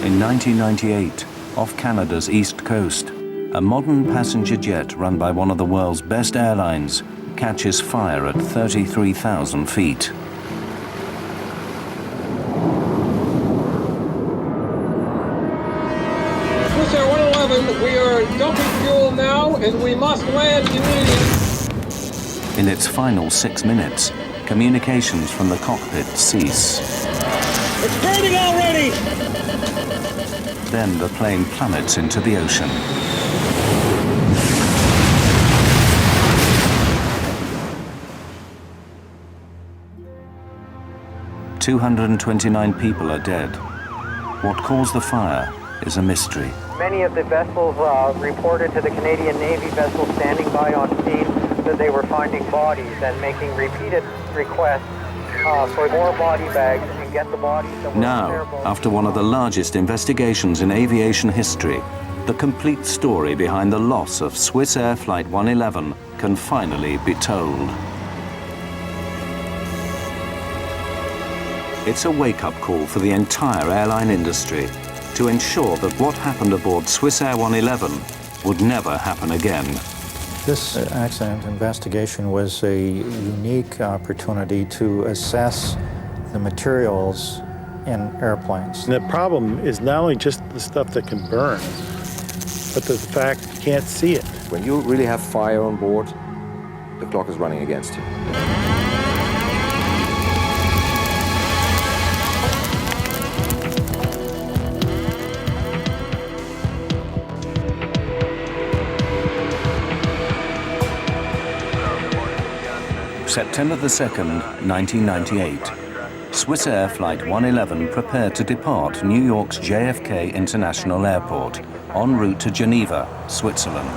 In 1998, off Canada's east coast, a modern passenger jet run by one of the world's best airlines catches fire at 33,000 feet. Swissair 111, we are dumping fuel now and we must land immediately. In its final 6 minutes, communications from the cockpit cease. It's burning already! Then the plane plummets into the ocean. "229 people are dead. What caused the fire is a mystery." Many of the vessels reported to the Canadian Navy vessels standing by on scene that they were finding bodies and making repeated requests for more body bags and get the bodies that were Now, after one of the largest investigations in aviation history, the complete story behind the loss of Swissair Flight 111 can finally be told. It's a wake-up call for the entire airline industry to ensure that what happened aboard Swissair 111 would never happen again. This accident investigation was a unique opportunity to assess the materials in airplanes. And the problem is not only just the stuff that can burn, but the fact you can't see it. When you really have fire on board, the clock is running against you. September the 2nd, 1998. Swissair Flight 111 prepared to depart New York's JFK International Airport en route to Geneva, Switzerland.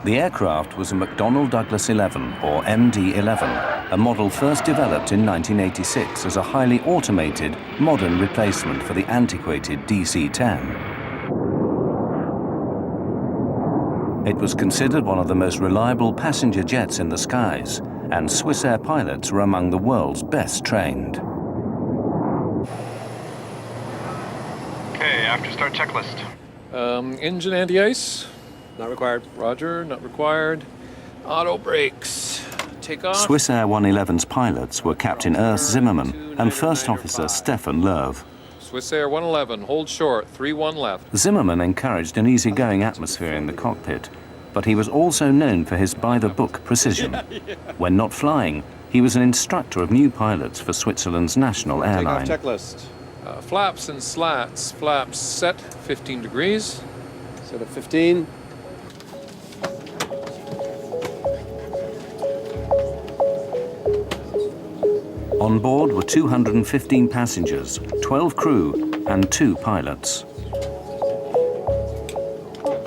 The aircraft was a McDonnell Douglas 11, or MD-11, a model first developed in 1986 as a highly automated, modern replacement for the antiquated DC-10. It was considered one of the most reliable passenger jets in the skies, and Swissair pilots were among the world's best trained. Okay, after start checklist. Engine anti-ice. Not required. Roger, not required. Auto brakes. Take off. Swissair 111's pilots were Captain Urs Zimmermann and First Officer Stefan Loew. Swissair 111, hold short, 31 left. Zimmermann encouraged an easygoing atmosphere in the cockpit, but he was also known for his by-the-book precision. When not flying, he was an instructor of new pilots for Switzerland's national airline. Take off checklist. Flaps and slats. Flaps set, 15 degrees. Set at 15. On board were 215 passengers, 12 crew, and 2 pilots.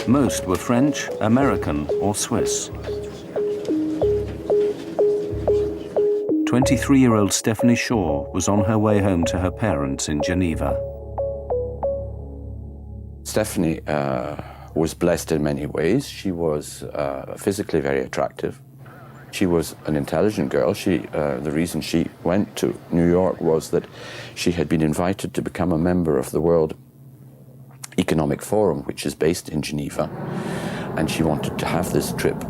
Most were French, American, or Swiss. 23-year-old Stephanie Shaw was on her way home to her parents in Geneva. Stephanie was blessed in many ways. She was physically very attractive. She was an intelligent girl. The reason she went to New York was that she had been invited to become a member of the World Economic Forum, which is based in Geneva, and she wanted to have this trip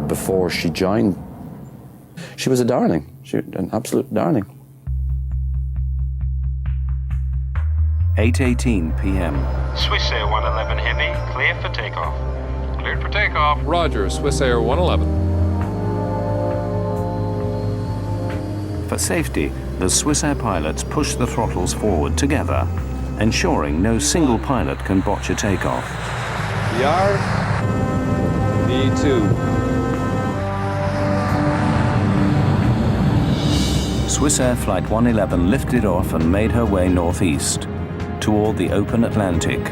before she joined. She was a darling, an absolute darling. 8:18 p.m. Swissair 111 Heavy, clear for takeoff. Cleared for takeoff. Roger, Swissair 111. For safety, the Swissair pilots push the throttles forward together, ensuring no single pilot can botch a takeoff. VR, V2. Swissair Flight 111 lifted off and made her way northeast, toward the open Atlantic.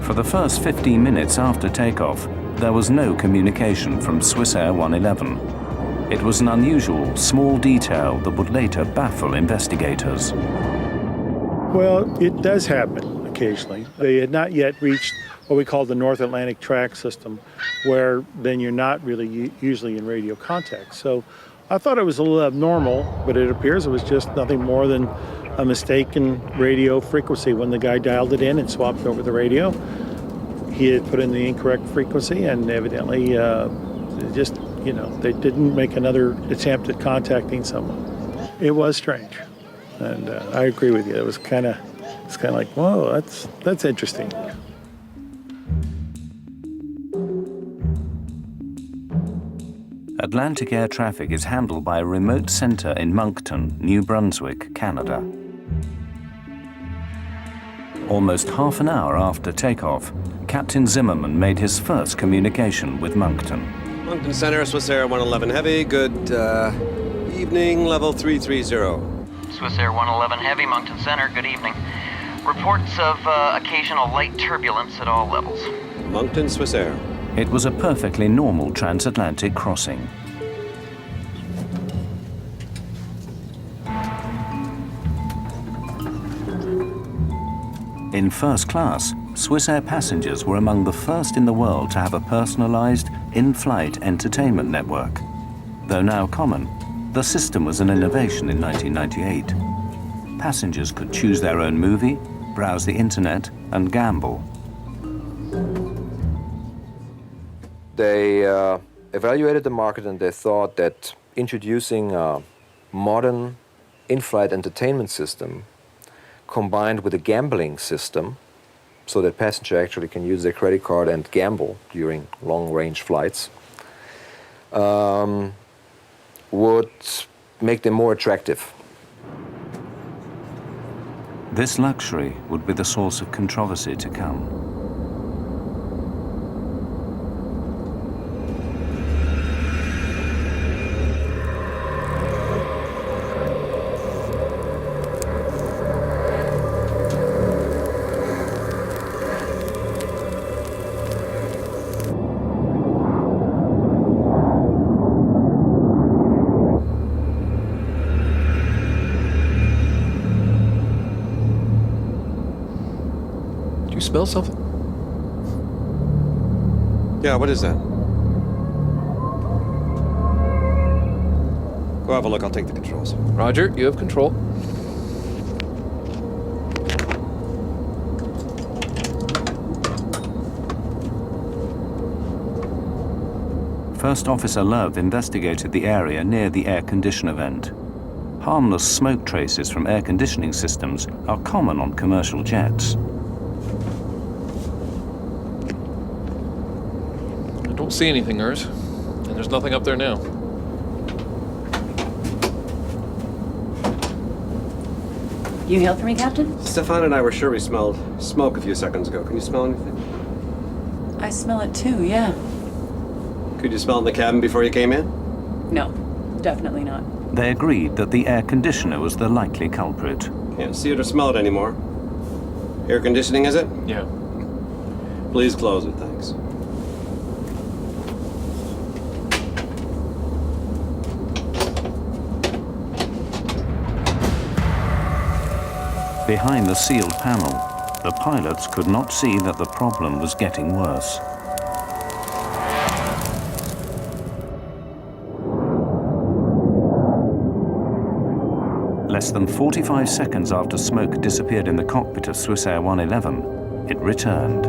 For the first 15 minutes after takeoff, there was no communication from Swissair 111. It was an unusual, small detail that would later baffle investigators. Well, it does happen occasionally. They had not yet reached what we call the North Atlantic track system, where then you're not really usually in radio contact. So I thought it was a little abnormal, but it appears it was just nothing more than a mistaken radio frequency. When the guy dialed it in and swapped over the radio, he had put in the incorrect frequency, and evidently they didn't make another attempt at contacting someone. It was strange, and I agree with you. It was kind of like, whoa, that's interesting. Atlantic air traffic is handled by a remote centre in Moncton, New Brunswick, Canada. Almost half an hour after takeoff, Captain Zimmerman made his first communication with Moncton. Moncton Center, Swissair 111 Heavy. Good evening, level 330. Swissair 111 Heavy, Moncton Center, good evening. Reports of occasional light turbulence at all levels. Moncton, Swissair. It was a perfectly normal transatlantic crossing. In first class, Swissair passengers were among the first in the world to have a personalized, in-flight entertainment network. Though now common, the system was an innovation in 1998. Passengers could choose their own movie, browse the internet, and gamble. They evaluated the market, and they thought that introducing a modern in-flight entertainment system combined with a gambling system, so that passenger actually can use their credit card and gamble during long-range flights, would make them more attractive. This luxury would be the source of controversy to come. You smell something? Yeah, what is that? Go have a look, I'll take the controls. Roger, you have control. First Officer Love investigated the area near the air conditioner vent. Harmless smoke traces from air conditioning systems are common on commercial jets. I don't see anything, Urs. And there's nothing up there now. You hailed for me, Captain? Stefan and I were sure we smelled smoke a few seconds ago. Can you smell anything? I smell it too, yeah. Could you smell it in the cabin before you came in? No, definitely not. They agreed that the air conditioner was the likely culprit. Can't see it or smell it anymore. Air conditioning, is it? Yeah. Please close it, thanks. Behind the sealed panel, the pilots could not see that the problem was getting worse. Less than 45 seconds after smoke disappeared in the cockpit of Swissair 111, it returned.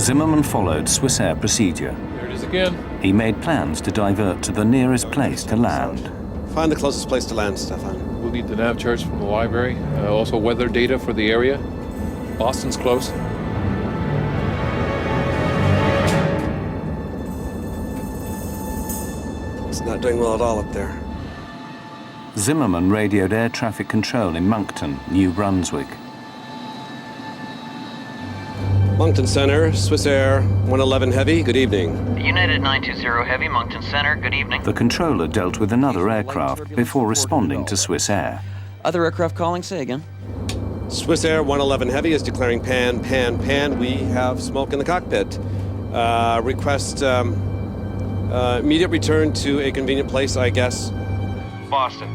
Zimmerman followed Swissair procedure. There it is again. He made plans to divert to the nearest place to land. Find the closest place to land, Stefan. We'll need the nav charts from the library. Also weather data for the area. Boston's close. It's not doing well at all up there. Zimmerman radioed air traffic control in Moncton, New Brunswick. Moncton Center, Swissair 111 Heavy, good evening. United 920 Heavy, Moncton Center, good evening. The controller dealt with another aircraft before responding to Swissair. Other aircraft calling, say again. Swissair 111 Heavy is declaring pan. We have smoke in the cockpit. Request immediate return to a convenient place, I guess. Boston.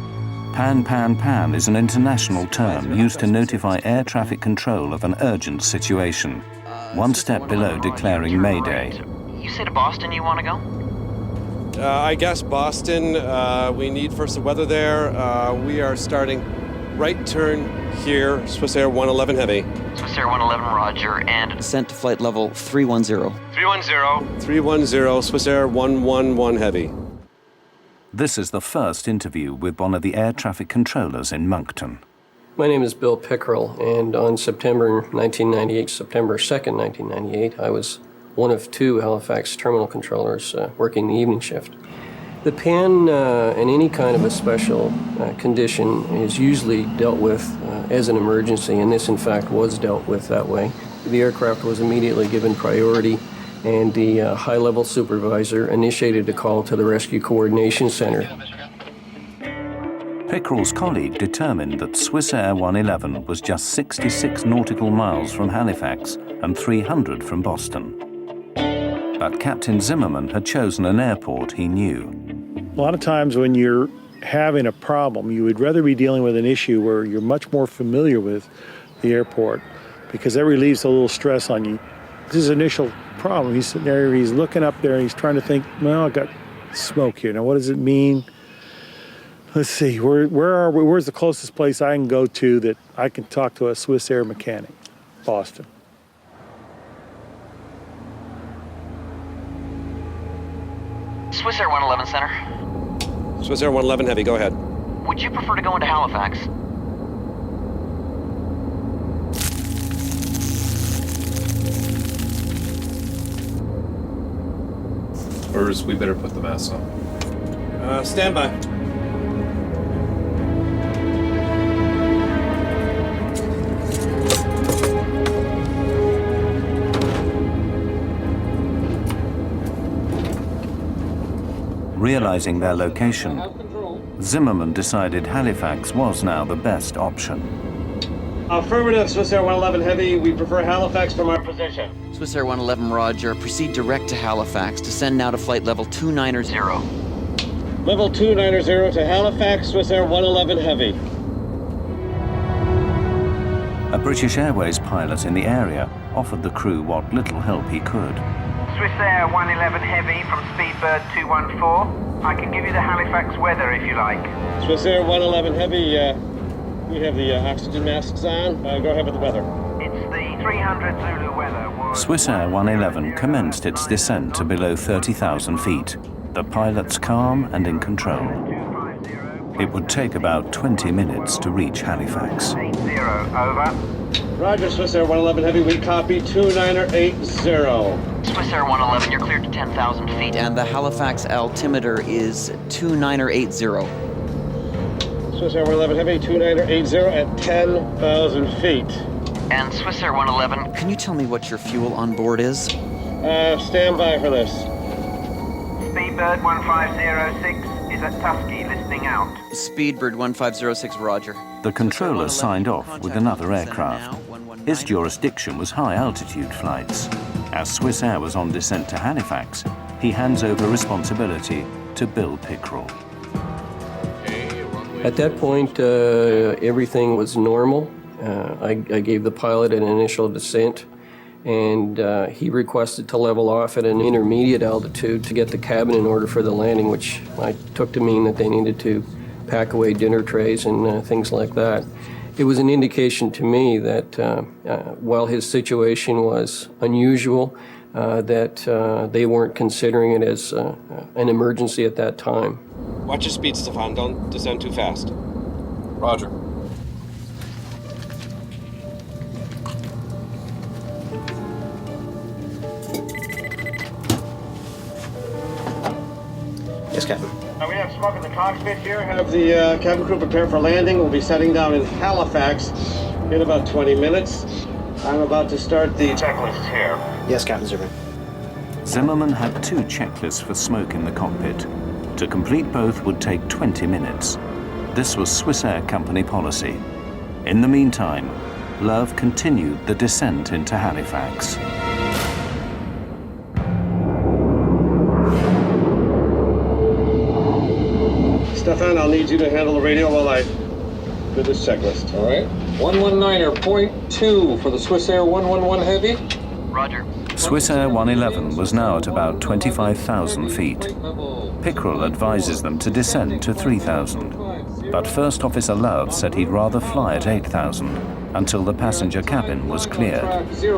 Pan is an international term used to notify air traffic control of an urgent situation. one step below declaring Mayday. You say to Boston you want to go? I guess Boston. We need first the weather there. We are starting right turn here, Swissair 111 Heavy. Swissair 111, roger, and descent to flight level 310. 310. 310, Swissair 111 Heavy. This is the first interview with one of the air traffic controllers in Moncton. My name is Bill Pickerel, and on September 2nd, 1998, I was one of two Halifax terminal controllers working the evening shift. The pan and any kind of a special condition is usually dealt with as an emergency, and this in fact was dealt with that way. The aircraft was immediately given priority, and the high-level supervisor initiated a call to the Rescue Coordination Center. Pickerel's colleague determined that Swissair 111 was just 66 nautical miles from Halifax and 300 from Boston. But Captain Zimmerman had chosen an airport he knew. A lot of times when you're having a problem, you would rather be dealing with an issue where you're much more familiar with the airport, because that relieves a little stress on you. This is his initial problem. He's sitting there, he's looking up there, and he's trying to think, well, I got smoke here. Now, what does it mean? Let's see, where are we? Where's the closest place I can go to that I can talk to a Swissair mechanic? Boston. Swissair 111 Center. Swissair 111 Heavy, go ahead. Would you prefer to go into Halifax? First, we better put the masks on. Stand by. Realizing their location, Zimmerman decided Halifax was now the best option. Affirmative, Swissair 111 Heavy. We prefer Halifax from our position. Swissair 111, roger. Proceed direct to Halifax. Descend now to flight level 290. Level 290 to Halifax, Swissair 111 Heavy. A British Airways pilot in the area offered the crew what little help he could. Swissair 111 Heavy from Speedbird 214. I can give you the Halifax weather if you like. Swissair 111 Heavy, we have the oxygen masks on. Go ahead with the weather. It's the 300 Zulu weather. Swissair 111 commenced its descent to below 30,000 feet, the pilots calm and in control. It would take about 20 minutes to reach Halifax. 80, over. Roger, Swissair 111 Heavy, we copy 2980. Swissair 111, you're cleared to 10,000 feet, and the Halifax altimeter is 2980. Swissair 111 Heavy, 2980 at 10,000 feet. And Swissair 111, can you tell me what your fuel on board is? Stand by for this. Speedbird 1506 is at Tusky, listening out. Speedbird 1506, roger. The controller signed off with another aircraft. His jurisdiction was high-altitude flights. As Swissair was on descent to Halifax, he hands over responsibility to Bill Pickerel. At that point, everything was normal. I gave the pilot an initial descent, and he requested to level off at an intermediate altitude to get the cabin in order for the landing, which I took to mean that they needed to pack away dinner trays and things like that. It was an indication to me that while his situation was unusual, that they weren't considering it as an emergency at that time. Watch your speed, Stefan. Don't descend too fast. Roger. Yes, Captain. We have smoke in the cockpit here. Have the cabin crew prepare for landing. We'll be setting down in Halifax in about 20 minutes. I'm about to start the checklist here. Yes, Captain Zimmerman. Zimmerman had two checklists for smoke in the cockpit. To complete both would take 20 minutes. This was Swissair company policy. In the meantime, Love continued the descent into Halifax. Stefan, I'll need you to handle the radio while I do this checklist, all right? 119.2 for the Swissair 111 Heavy. Roger. Swissair 111 was now at about 25,000 feet. Pickrell advises them to descend to 3,000. But First Officer Love said he'd rather fly at 8,000 until the passenger cabin was cleared. 050.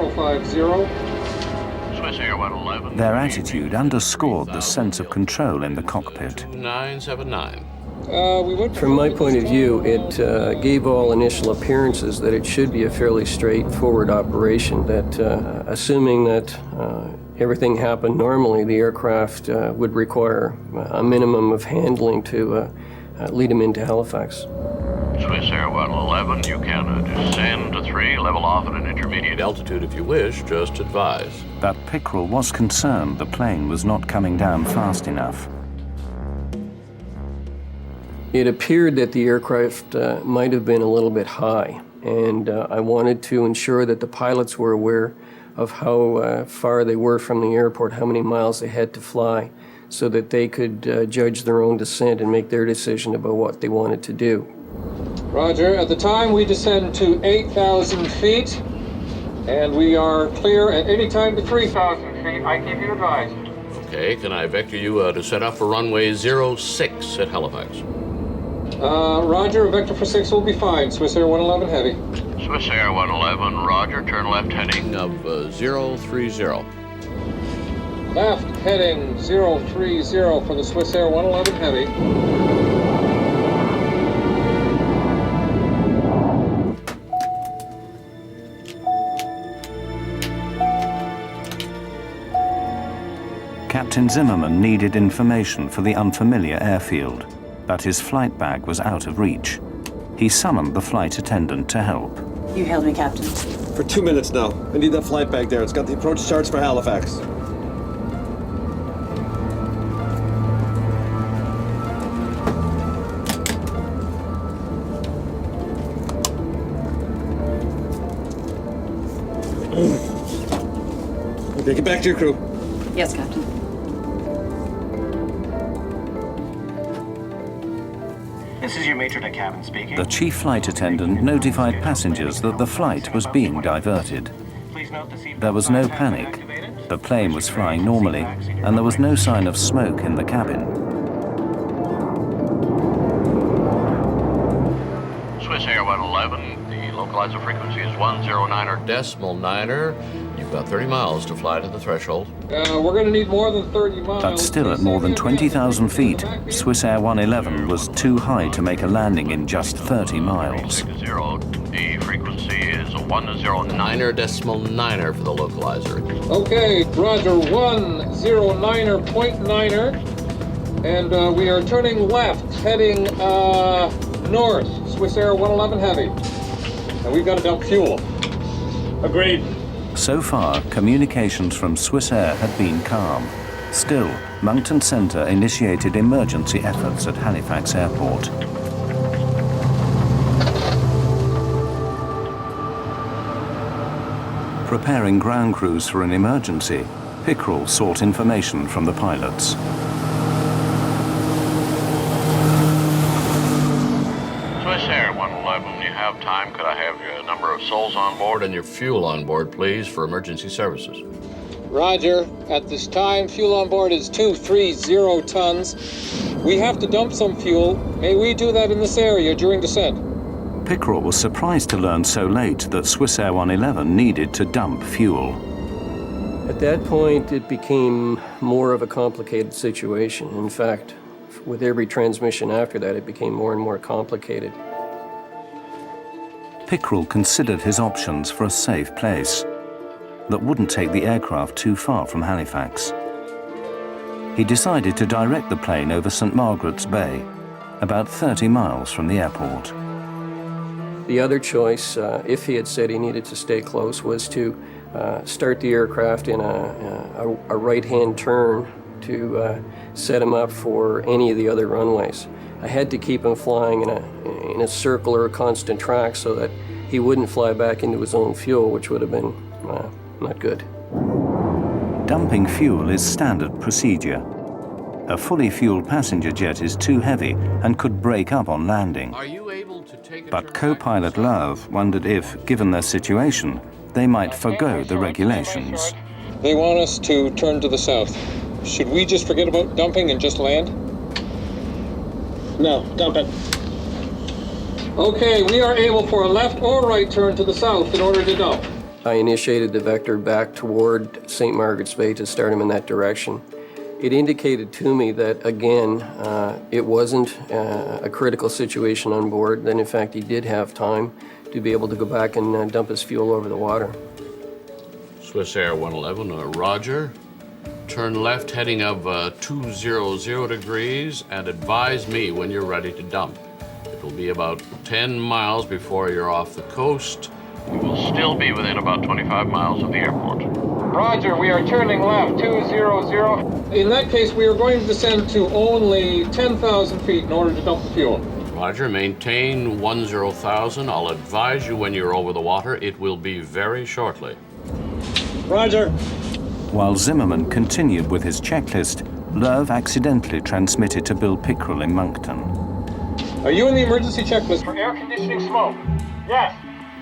Swissair 111. Their attitude underscored the sense of control in the cockpit. 979. From my point of view, it gave all initial appearances that it should be a fairly straightforward operation, that assuming that everything happened normally, the aircraft would require a minimum of handling to lead them into Halifax. Swissair 111, you can descend to 3, level off at an intermediate altitude if you wish, just advise. But Pickrell was concerned the plane was not coming down fast enough. It appeared that the aircraft might have been a little bit high, and I wanted to ensure that the pilots were aware of how far they were from the airport, how many miles they had to fly, so that they could judge their own descent and make their decision about what they wanted to do. Roger. At the time, we descend to 8,000 feet, and we are clear at any time to 3,000 feet. I keep you advised. Okay, can I vector you to set up for runway 06 at Halifax? Roger, vector for 6 will be fine. Swissair 111 heavy. Swissair 111, roger, turn left heading of 030. Left heading 030 for the Swissair 111 heavy. Captain Zimmerman needed information for the unfamiliar airfield, but his flight bag was out of reach. He summoned the flight attendant to help. You hailed me, Captain. For 2 minutes now. I need that flight bag there. It's got the approach charts for Halifax. Okay, get back to your crew. Yes, Captain. This is your matron at cabin speaking. The chief flight attendant notified passengers that the flight was being diverted. There was no panic. The plane was flying normally, and there was no sign of smoke in the cabin. Swissair 111, the localizer frequency is 109.9. You've got 30 miles to fly to the threshold. We're going to need more than 30 miles. But still at more than 20,000 feet, Swissair 111 was too high to make a landing in just 30 miles. 60, the frequency is 109.9 for the localizer. Okay, roger, 109.9, and we are turning left, heading north, Swissair 111 heavy. And we've got to dump fuel. Agreed. So far, communications from Swissair had been calm. Still, Moncton Centre initiated emergency efforts at Halifax Airport. Preparing ground crews for an emergency, Pickrell sought information from the pilots. Swissair 111, you have time. Could I have your number of souls on board and your fuel on board, please, for emergency services? Roger. At this time, fuel on board is 230 tons. We have to dump some fuel. May we do that in this area during descent? Pickrell was surprised to learn so late that Swissair 111 needed to dump fuel. At that point, it became more of a complicated situation. In fact, with every transmission after that, it became more and more complicated. Pickrell considered his options for a safe place that wouldn't take the aircraft too far from Halifax. He decided to direct the plane over St. Margaret's Bay, about 30 miles from the airport. The other choice, if he had said he needed to stay close, was to start the aircraft in a right-hand turn to set him up for any of the other runways. I had to keep him flying in a circle or a constant track so that he wouldn't fly back into his own fuel, which would have been not good. Dumping fuel is standard procedure. A fully fueled passenger jet is too heavy and could break up on landing. Are you able to take But co-pilot Love wondered if, given their situation, they might forgo the regulations. They want us to turn to the south. Should we just forget about dumping and just land? No, dump it. Okay, we are able for a left or right turn to the south in order to dump. I initiated the vector back toward St. Margaret's Bay to start him in that direction. It indicated to me that, again, it wasn't a critical situation on board, that in fact he did have time to be able to go back and dump his fuel over the water. Swissair 111, roger. Turn left heading of 200 degrees and advise me when you're ready to dump. It will be about 10 miles before you're off the coast. We will still be within about 25 miles of the airport. Roger, we are turning left, 200. In that case, we are going to descend to only 10,000 feet in order to dump the fuel. Roger, maintain 10,000. I'll advise you when you're over the water. It will be very shortly. Roger. While Zimmerman continued with his checklist, Love accidentally transmitted to Bill Pickrell in Moncton. Are you in the emergency checklist for air conditioning smoke? Yes.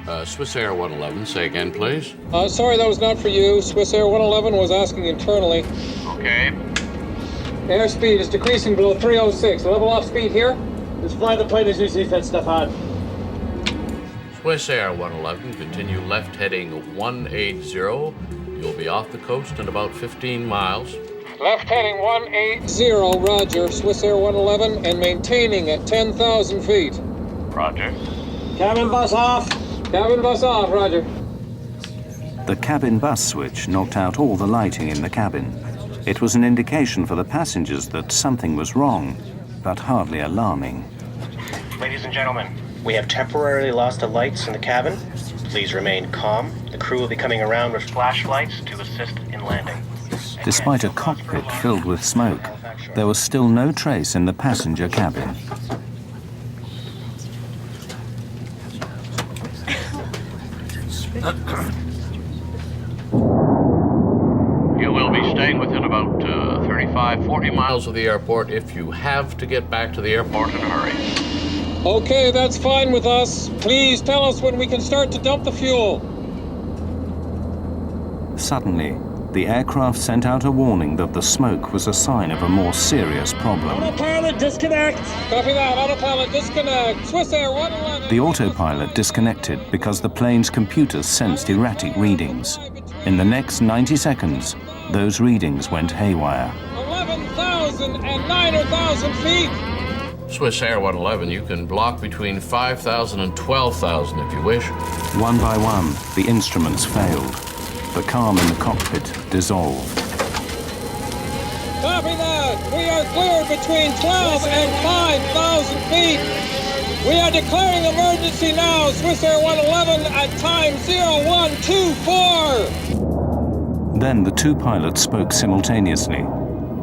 Swissair 111, say again, please. Sorry, that was not for you. Swissair 111 was asking internally. Okay. Airspeed is decreasing below 306. Level off speed here. Just fly the plane as you see fit, Stefan. Swissair 111, continue left heading 180. You'll be off the coast in about 15 miles. Left heading 180, roger. Swissair 111 and maintaining at 10,000 feet. Roger. Cabin bus off. Cabin bus off, roger. The cabin bus switch knocked out all the lighting in the cabin. It was an indication for the passengers that something was wrong, but hardly alarming. Ladies and gentlemen, we have temporarily lost the lights in the cabin. Please remain calm. The crew will be coming around with flashlights to assist in landing. Despite a cockpit filled with smoke, there was still no trace in the passenger cabin. You will be staying within about 35, 40 miles of the airport if you have to get back to the airport in a hurry. Okay, that's fine with us. Please tell us when we can start to dump the fuel. Suddenly, the aircraft sent out a warning that the smoke was a sign of a more serious problem. Autopilot, disconnect. Copy that, autopilot disconnect. Swissair 111. The autopilot disconnected because the plane's computers sensed erratic readings. In the next 90 seconds, those readings went haywire. 11,000 and 9,000 feet. Swissair 111, you can block between 5,000 and 12,000 if you wish. One by one, the instruments failed. The calm in the cockpit dissolved. Copy that. We are cleared between 12 and 5,000 feet. We are declaring emergency now. Swissair 111 at time 0124. Then the two pilots spoke simultaneously.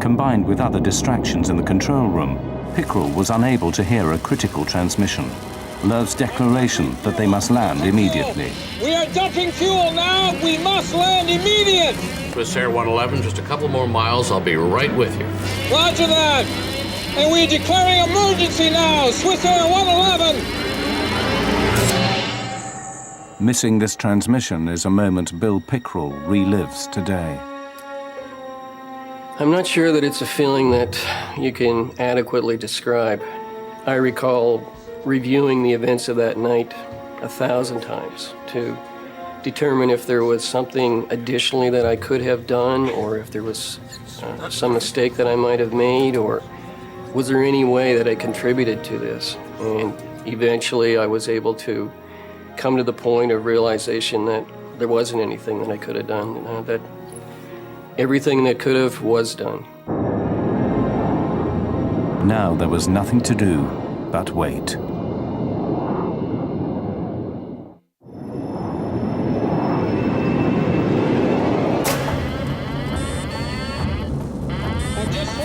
Combined with other distractions in the control room, Pickrell was unable to hear a critical transmission. Love's declaration that they must land immediately. We are dumping fuel now. We must land immediate. Swissair 111, just a couple more miles. I'll be right with you. Roger that. And we're declaring emergency now. Swissair 111. Missing this transmission is a moment Bill Pickrell relives today. I'm not sure that it's a feeling that you can adequately describe. I recall reviewing the events of that night 1,000 times to determine if there was something additionally that I could have done, or if there was some mistake that I might have made, or was there any way that I contributed to this. And eventually I was able to come to the point of realization that there wasn't anything that I could have done, that everything that could have was done. Now there was nothing to do but wait.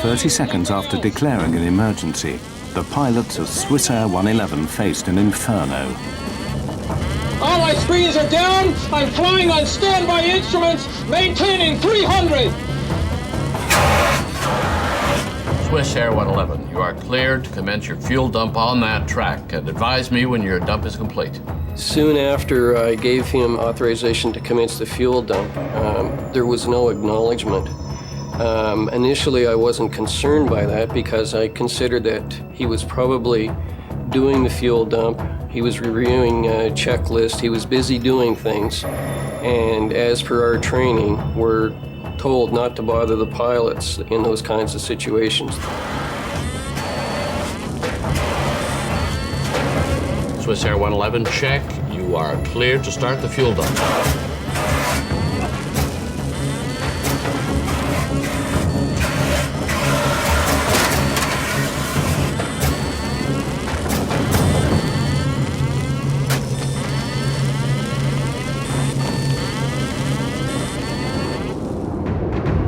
"30 seconds after declaring an emergency, the pilots of Swissair 111 faced an inferno. All my screens are down. I'm flying on standby instruments, maintaining 300. Swissair 111, you are cleared to commence your fuel dump on that track, and advise me when your dump is complete. Soon after I gave him authorization to commence the fuel dump, there was no acknowledgement. Initially, I wasn't concerned by that because I considered that he was probably doing the fuel dump, he was reviewing a checklist, he was busy doing things, and as per our training, we're told not to bother the pilots in those kinds of situations. Swissair 111, check. You are cleared to start the fuel dump.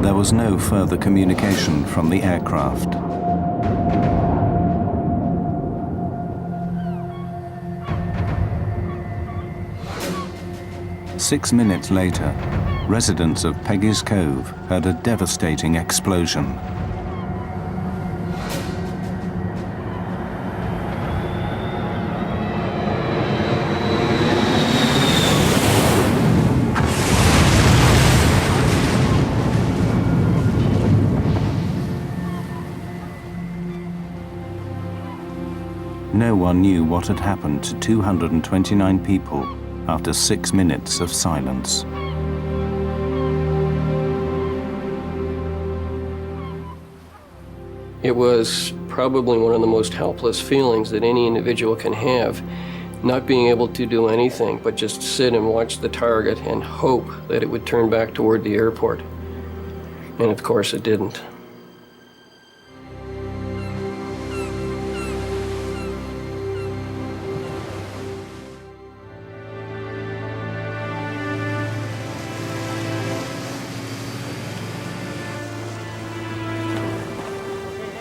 There was no further communication from the aircraft. Six minutes later, residents of Peggy's Cove heard a devastating explosion. No one knew what had happened to 229 people after 6 minutes of silence. It was probably one of the most helpless feelings that any individual can have, not being able to do anything but just sit and watch the target and hope that it would turn back toward the airport. And of course it didn't.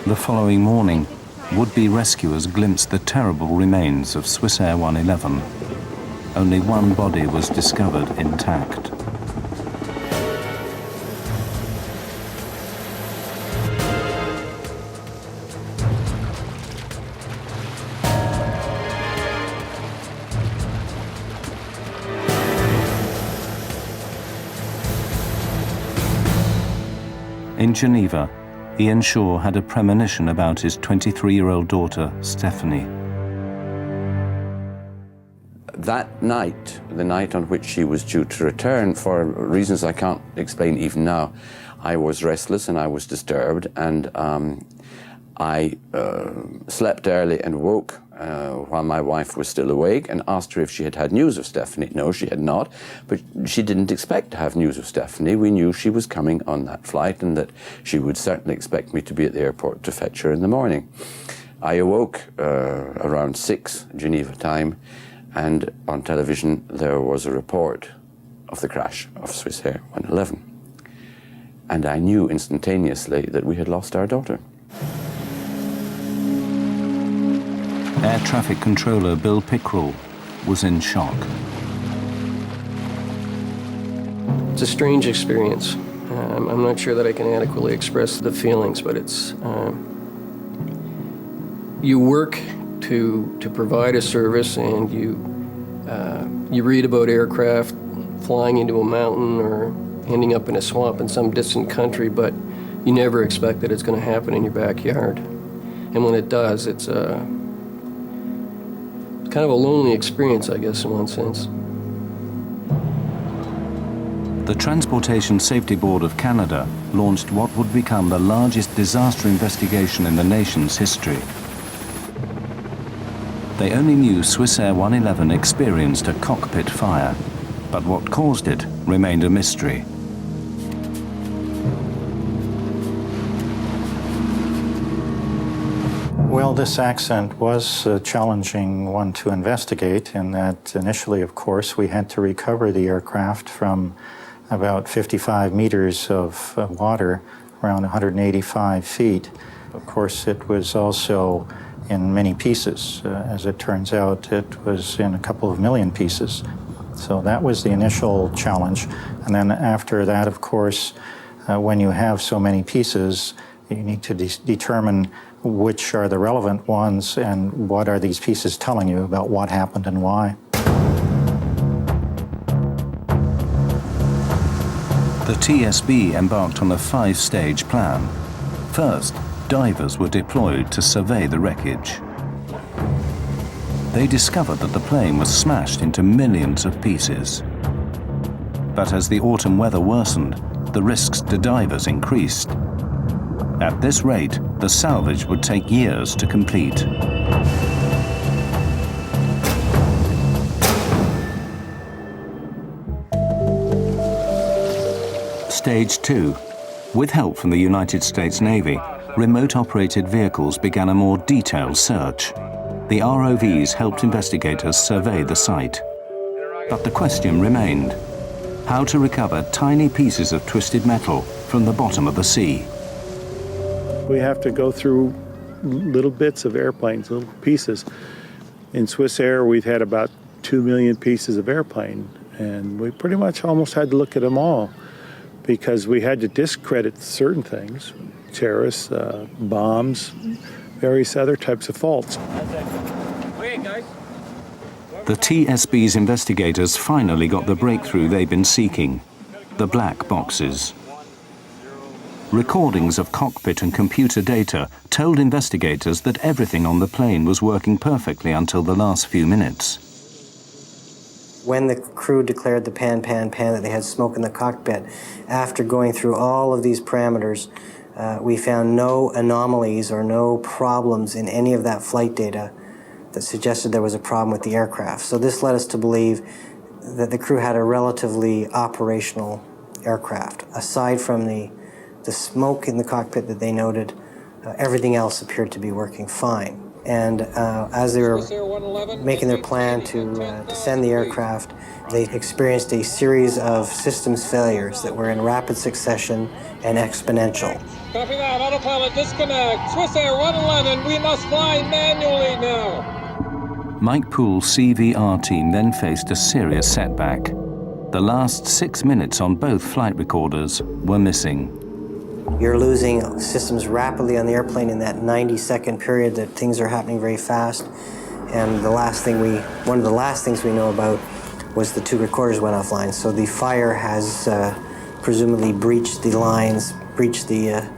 The following morning, would-be rescuers glimpsed the terrible remains of Swissair 111. Only one body was discovered intact. In Geneva, Ian Shaw had a premonition about his 23-year-old daughter, Stephanie. That night, the night on which she was due to return, for reasons I can't explain even now, I was restless and I was disturbed, and I slept early and woke while my wife was still awake and asked her if she had had news of Stephanie. No, she had not, but she didn't expect to have news of Stephanie. We knew she was coming on that flight and that she would certainly expect me to be at the airport to fetch her in the morning. I awoke around 6 Geneva time, and on television there was a report of the crash of Swissair 111. And I knew instantaneously that we had lost our daughter. Air traffic controller Bill Pickrell was in shock. It's a strange experience. I'm not sure that I can adequately express the feelings, but it's you work to provide a service, and you read about aircraft flying into a mountain or ending up in a swamp in some distant country, but you never expect that it's going to happen in your backyard. And when it does, it's kind of a lonely experience, I guess, in one sense. The Transportation Safety Board of Canada launched what would become the largest disaster investigation in the nation's history. They only knew Swissair 111 experienced a cockpit fire, but what caused it remained a mystery. Well, this accident was a challenging one to investigate, in that initially, of course, we had to recover the aircraft from about 55 meters of water, around 185 feet. Of course, it was also in many pieces. As it turns out, it was in a couple of million pieces. So that was the initial challenge. And then after that, of course, when you have so many pieces, you need to determine which are the relevant ones and what are these pieces telling you about what happened and why. The TSB embarked on a 5-stage plan. First, divers were deployed to survey the wreckage. They discovered that the plane was smashed into millions of pieces. But as the autumn weather worsened, the risks to divers increased. At this rate, the salvage would take years to complete. Stage 2. With help from the United States Navy, remote-operated vehicles began a more detailed search. The ROVs helped investigators survey the site. But the question remained: how to recover tiny pieces of twisted metal from the bottom of the sea. We have to go through little bits of airplanes, little pieces. In Swissair, we've had about 2 million pieces of airplane, and we pretty much almost had to look at them all because we had to discredit certain things, terrorists, bombs, various other types of faults. The TSB's investigators finally got the breakthrough they've been seeking: the black boxes. Recordings of cockpit and computer data told investigators that everything on the plane was working perfectly until the last few minutes. When the crew declared the pan, that they had smoke in the cockpit, after going through all of these parameters, we found no anomalies or no problems in any of that flight data that suggested there was a problem with the aircraft. So this led us to believe that the crew had a relatively operational aircraft. Aside from the smoke in the cockpit that they noted, everything else appeared to be working fine. And as they were making their plan to descend the aircraft, they experienced a series of systems failures that were in rapid succession and exponential. Copy that, autopilot disconnect. Swissair 111, we must fly manually now. Mike Poole's CVR team then faced a serious setback. The last 6 minutes on both flight recorders were missing. You're losing systems rapidly on the airplane in that 90-second period that things are happening very fast. And one of the last things we know about was the 2 recorders went offline. So the fire has presumably breached the lines, breached the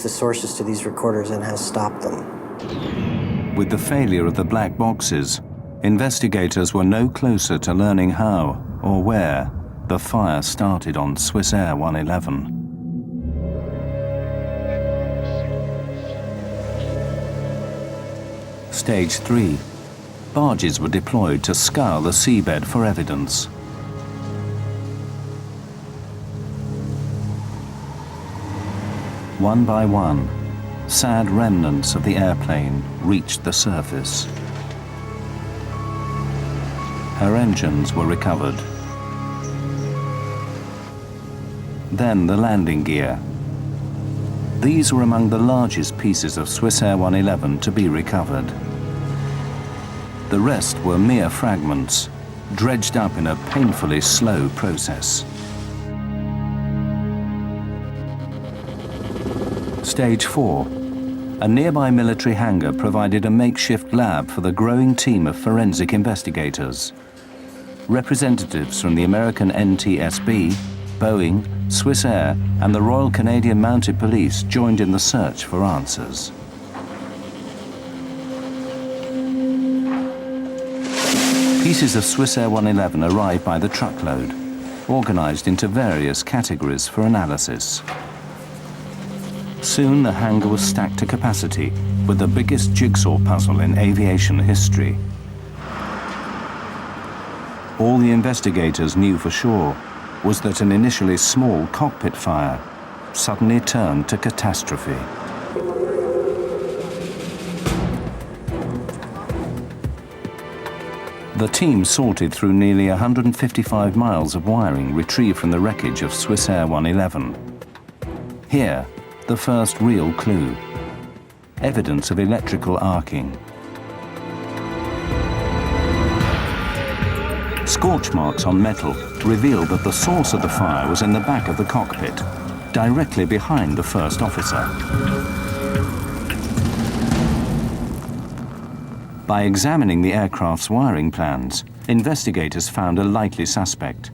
sources to these recorders and has stopped them. With the failure of the black boxes, investigators were no closer to learning how or where the fire started on Swissair 111. Stage 3. Barges were deployed to scour the seabed for evidence. One by one, sad remnants of the airplane reached the surface. Her engines were recovered. Then the landing gear. These were among the largest pieces of Swissair 111 to be recovered. The rest were mere fragments, dredged up in a painfully slow process. Stage 4. A nearby military hangar provided a makeshift lab for the growing team of forensic investigators. Representatives from the American NTSB, Boeing, Swissair, and the Royal Canadian Mounted Police joined in the search for answers. Pieces of Swissair 111 arrived by the truckload, organized into various categories for analysis. Soon the hangar was stacked to capacity with the biggest jigsaw puzzle in aviation history. All the investigators knew for sure was that an initially small cockpit fire suddenly turned to catastrophe. The team sorted through nearly 155 miles of wiring retrieved from the wreckage of Swissair 111. Here, the first real clue: evidence of electrical arcing. Scorch marks on metal revealed that the source of the fire was in the back of the cockpit, directly behind the first officer. By examining the aircraft's wiring plans, investigators found a likely suspect: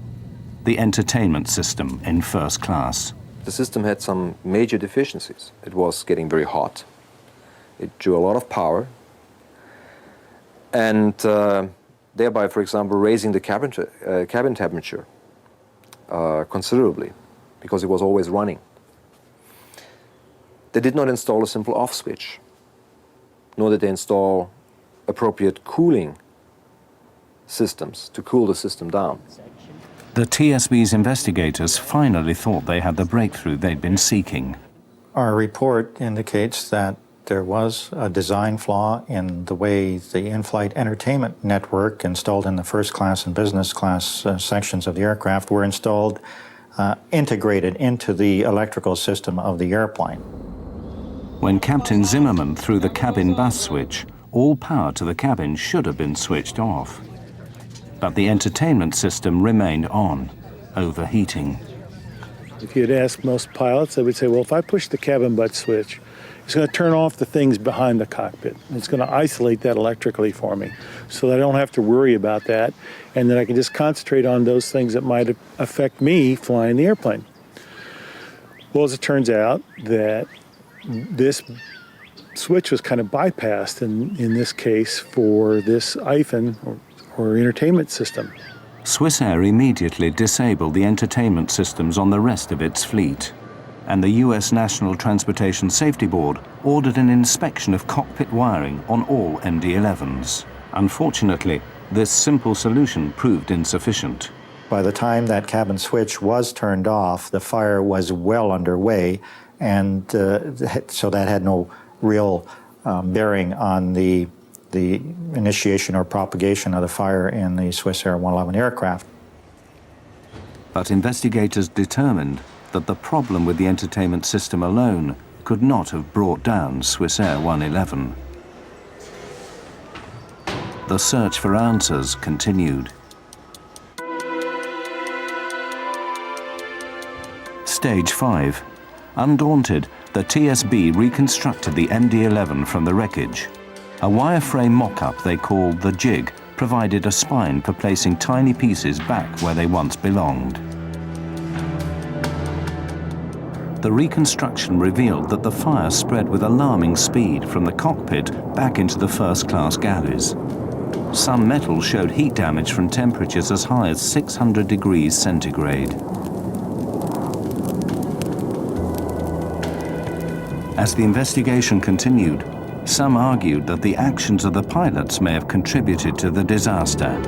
the entertainment system in first class. The system had some major deficiencies. It was getting very hot. It drew a lot of power. And thereby, for example, raising the cabin temperature considerably, because it was always running. They did not install a simple off switch, nor did they install appropriate cooling systems to cool the system down. The TSB's investigators finally thought they had the breakthrough they'd been seeking. Our report indicates that there was a design flaw in the way the in-flight entertainment network installed in the first class and business class sections of the aircraft were installed, integrated into the electrical system of the airplane. When Captain Zimmerman threw the cabin bus switch, all power to the cabin should have been switched off. But the entertainment system remained on, overheating. If you had asked most pilots, they would say, well, if I push the cabin butt switch, it's going to turn off the things behind the cockpit. It's going to isolate that electrically for me so that I don't have to worry about that, and that I can just concentrate on those things that might affect me flying the airplane. Well, as it turns out, that this switch was kind of bypassed in this case for this IFIN, or entertainment system. Swissair immediately disabled the entertainment systems on the rest of its fleet, and the US National Transportation Safety Board ordered an inspection of cockpit wiring on all MD-11s. Unfortunately, this simple solution proved insufficient. By the time that cabin switch was turned off, the fire was well underway, and so that had no real bearing on the initiation or propagation of the fire in the Swissair 111 aircraft. But investigators determined that the problem with the entertainment system alone could not have brought down Swissair 111. The search for answers continued. Stage 5. Undaunted, the TSB reconstructed the MD-11 from the wreckage. A wireframe mock-up they called the jig provided a spine for placing tiny pieces back where they once belonged. The reconstruction revealed that the fire spread with alarming speed from the cockpit back into the first-class galleys. Some metal showed heat damage from temperatures as high as 600 degrees centigrade. As the investigation continued, some argued that the actions of the pilots may have contributed to the disaster.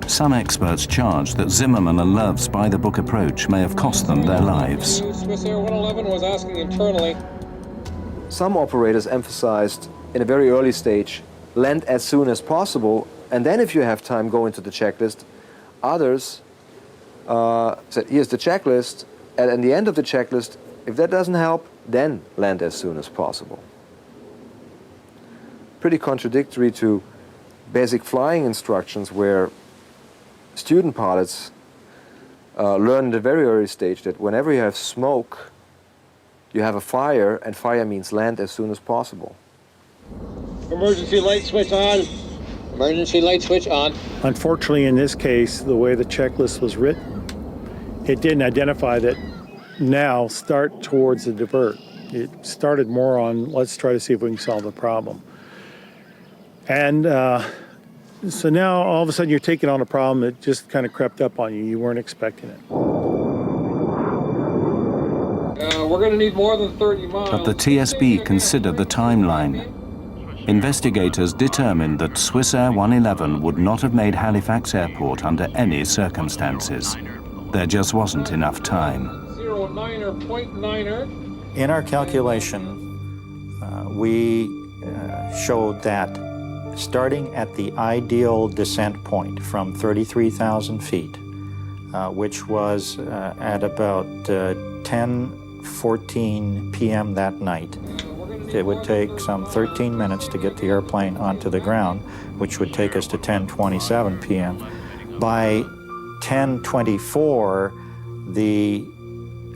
Some experts charged that Zimmerman and Love's by-the-book approach may have cost them their lives. Swissair 111 was asking internally. Some operators emphasized in a very early stage, land as soon as possible, and then if you have time, go into the checklist. Others said, here's the checklist, and at the end of the checklist, if that doesn't help, then land as soon as possible. Pretty contradictory to basic flying instructions where student pilots learn at a very early stage that whenever you have smoke, you have a fire, and fire means land as soon as possible. Emergency light switch on. Emergency light switch on. Unfortunately, in this case, the way the checklist was written, it didn't identify that now start towards the divert. It started more on let's try to see if we can solve the problem. And so now all of a sudden you're taking on a problem that just kind of crept up on you. You weren't expecting it. We're going to need more than 30 miles. But the TSB considered the timeline. Investigators determined that Swissair 111 would not have made Halifax Airport under any circumstances. There just wasn't enough time. 09er, 0.9er. In our calculation, we showed that starting at the ideal descent point from 33,000 feet, which was at about 10:14 p.m. that night, it would take some 13 minutes to get the airplane onto the ground, which would take us to 10:27 p.m. By 10:24, the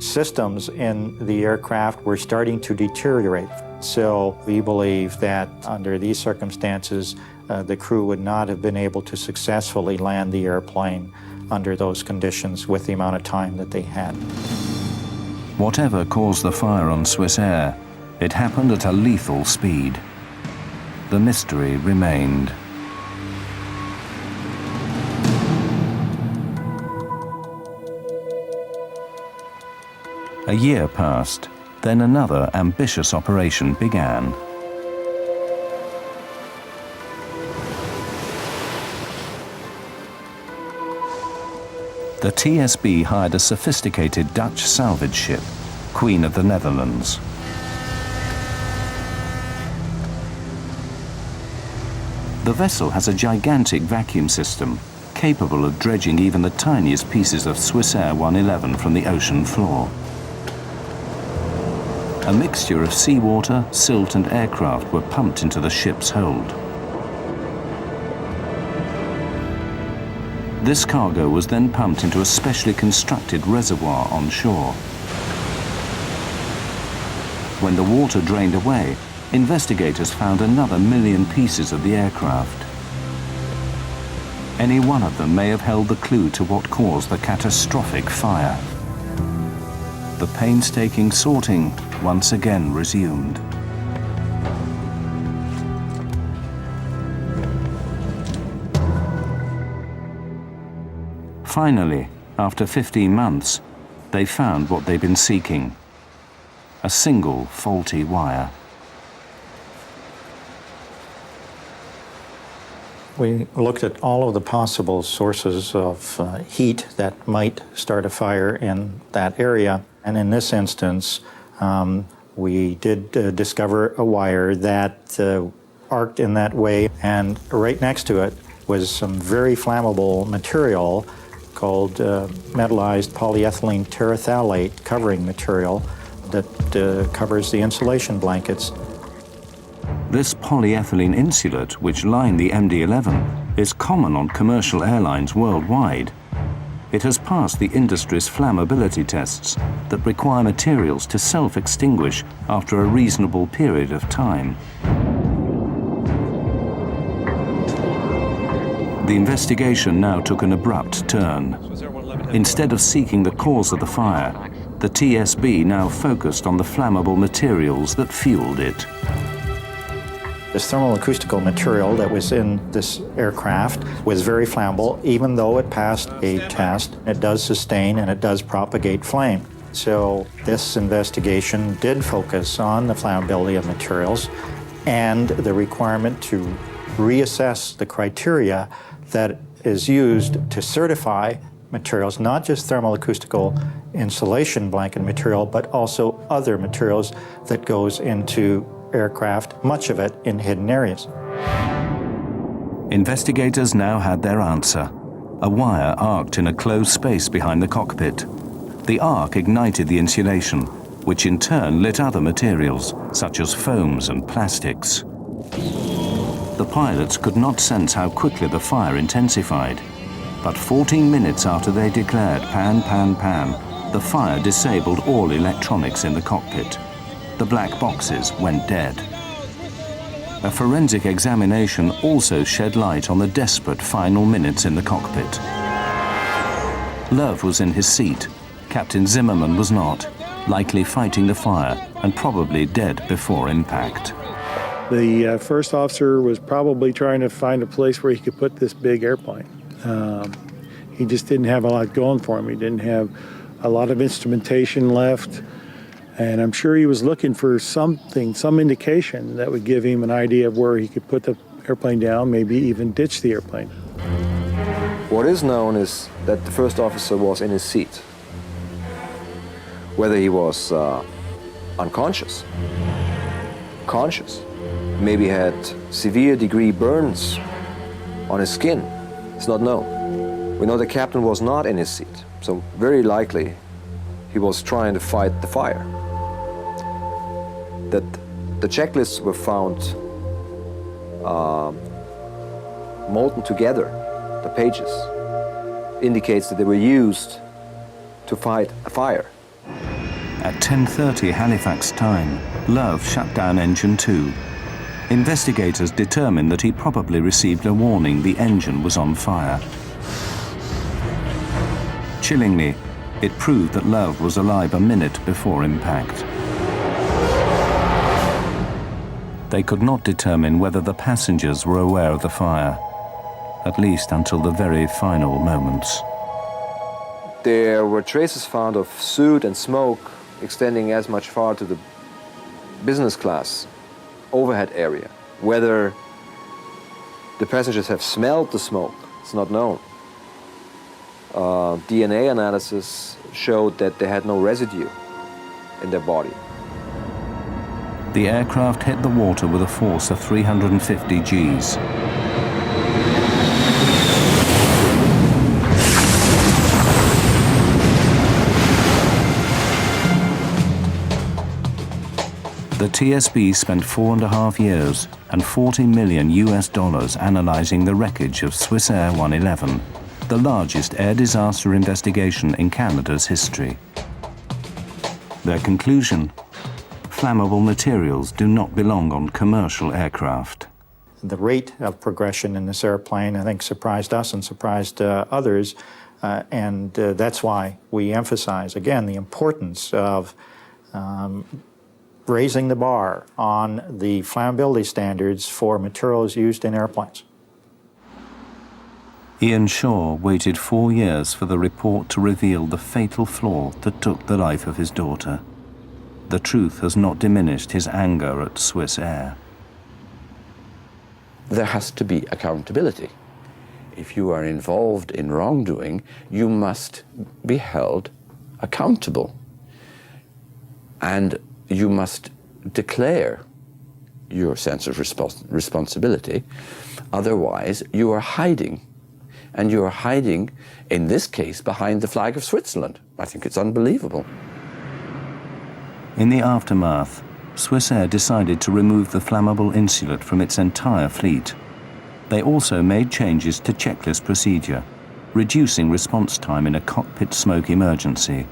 systems in the aircraft were starting to deteriorate. So we believe that under these circumstances, the crew would not have been able to successfully land the airplane under those conditions with the amount of time that they had. Whatever caused the fire on Swissair, it happened at a lethal speed. The mystery remained. A year passed, then another ambitious operation began. The TSB hired a sophisticated Dutch salvage ship, Queen of the Netherlands. The vessel has a gigantic vacuum system, capable of dredging even the tiniest pieces of Swissair 111 from the ocean floor. A mixture of seawater, silt and aircraft were pumped into the ship's hold. This cargo was then pumped into a specially constructed reservoir on shore. When the water drained away, investigators found another 1 million pieces of the aircraft. Any one of them may have held the clue to what caused the catastrophic fire. The painstaking sorting once again resumed. Finally, after 15 months, they found what they'd been seeking: a single faulty wire. We looked at all of the possible sources of heat that might start a fire in that area, and in this instance, we did discover a wire that arced in that way, and right next to it was some very flammable material called metallized polyethylene terephthalate covering material that covers the insulation blankets. This polyethylene insulate, which lined the MD-11, is common on commercial airlines worldwide. It has passed the industry's flammability tests that require materials to self-extinguish after a reasonable period of time. The investigation now took an abrupt turn. Instead of seeking the cause of the fire, the TSB now focused on the flammable materials that fueled it. This thermal-acoustical material that was in this aircraft was very flammable, even though it passed a test. It does sustain and it does propagate flame. So this investigation did focus on the flammability of materials and the requirement to reassess the criteria that is used to certify materials, not just thermal-acoustical insulation blanket material, but also other materials that goes into aircraft, much of it in hidden areas. Investigators now had their answer. A wire arced in a closed space behind the cockpit. The arc ignited the insulation, which in turn lit other materials, such as foams and plastics. The pilots could not sense how quickly the fire intensified, but 14 minutes after they declared pan, pan, pan, the fire disabled all electronics in the cockpit. The black boxes went dead. A forensic examination also shed light on the desperate final minutes in the cockpit. Love was in his seat. Captain Zimmerman was not, likely fighting the fire and probably dead before impact. The first officer was probably trying to find a place where he could put this big airplane. He just didn't have a lot going for him. He didn't have a lot of instrumentation left. And I'm sure he was looking for something, some indication that would give him an idea of where he could put the airplane down, maybe even ditch the airplane. What is known is that the first officer was in his seat. Whether he was unconscious, conscious, maybe had severe degree burns on his skin, it's not known. We know the captain was not in his seat, so very likely he was trying to fight the fire. That the checklists were found molten together, the pages, indicates that they were used to fight a fire. At 10:30 Halifax time, Love shut down engine 2. Investigators determined that he probably received a warning the engine was on fire. Chillingly, it proved that Love was alive a minute before impact. They could not determine whether the passengers were aware of the fire, at least until the very final moments. There were traces found of soot and smoke extending as much far to the business class overhead area. Whether the passengers have smelled the smoke, it's not known. DNA analysis showed that they had no residue in their body. The aircraft hit the water with a force of 350 Gs. The TSB spent 4.5 years and $40 million analyzing the wreckage of Swissair 111, the largest air disaster investigation in Canada's history. Their conclusion: flammable materials do not belong on commercial aircraft. The rate of progression in this airplane, I think, surprised us and surprised others, and that's why we emphasize, again, the importance of raising the bar on the flammability standards for materials used in airplanes. Ian Shaw waited 4 years for the report to reveal the fatal flaw that took the life of his daughter. The truth has not diminished his anger at Swissair. There has to be accountability. If you are involved in wrongdoing, you must be held accountable. And you must declare your sense of responsibility. Otherwise, you are hiding. And you are hiding, in this case, behind the flag of Switzerland. I think it's unbelievable. In the aftermath, Swissair decided to remove the flammable insulate from its entire fleet. They also made changes to checklist procedure, reducing response time in a cockpit smoke emergency.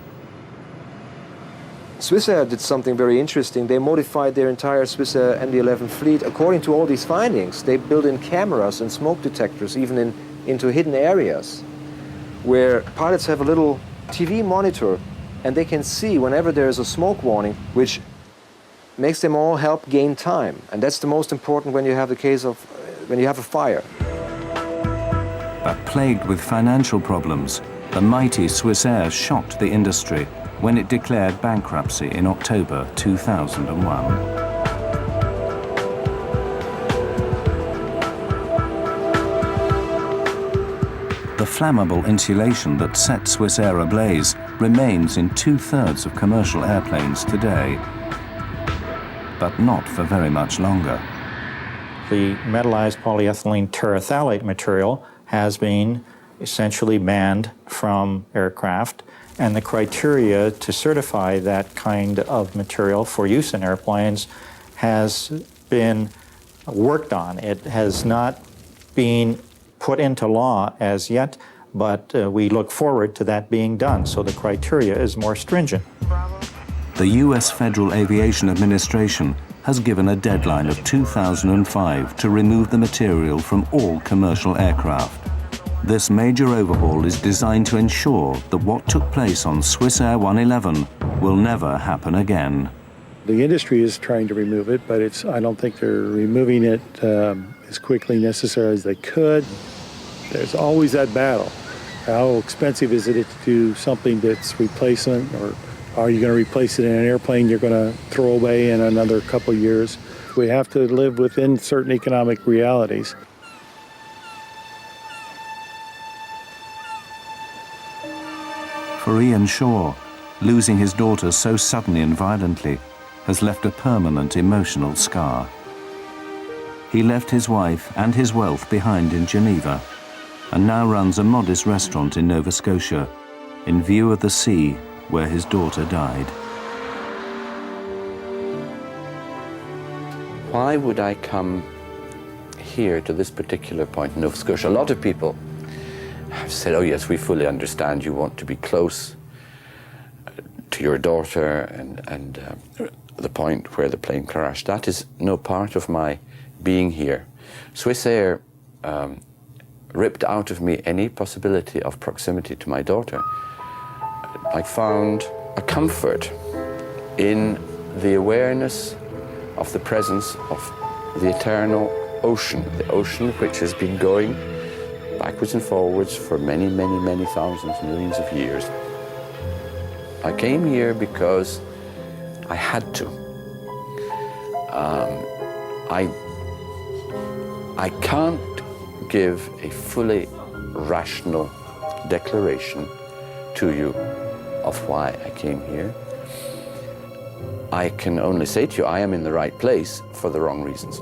Swissair did something very interesting. They modified their entire Swissair MD-11 fleet according to all these findings. They built in cameras and smoke detectors, even into hidden areas, where pilots have a little TV monitor and they can see whenever there is a smoke warning, which makes them all help gain time. And that's the most important when you have when you have a fire. But plagued with financial problems, the mighty Swissair shocked the industry when it declared bankruptcy in October 2001. The flammable insulation that set Swissair ablaze remains in 2/3 of commercial airplanes today, but not for very much longer. The metallized polyethylene terephthalate material has been essentially banned from aircraft, and the criteria to certify that kind of material for use in airplanes has been worked on. It has not been put into law as yet, but we look forward to that being done, so the criteria is more stringent. The U.S. Federal Aviation Administration has given a deadline of 2005 to remove the material from all commercial aircraft. This major overhaul is designed to ensure that what took place on Swissair 111 will never happen again. The industry is trying to remove it, but I don't think they're removing it as quickly necessary as they could. There's always that battle. How expensive is it to do something that's replacement, or are you going to replace it in an airplane you're going to throw away in another couple of years? We have to live within certain economic realities. For Ian Shaw, losing his daughter so suddenly and violently has left a permanent emotional scar. He left his wife and his wealth behind in Geneva and now runs a modest restaurant in Nova Scotia in view of the sea where his daughter died. Why would I come here to this particular point in Nova Scotia? A lot of people have said, oh yes, we fully understand you want to be close to your daughter and the point where the plane crashed. That is no part of my being here. Swissair ripped out of me any possibility of proximity to my daughter. I found a comfort in the awareness of the presence of the eternal ocean, the ocean which has been going backwards and forwards for many, many, many thousands, millions of years. I came here because I had to. I can't give a fully rational declaration to you of why I came here. I can only say to you, I am in the right place for the wrong reasons.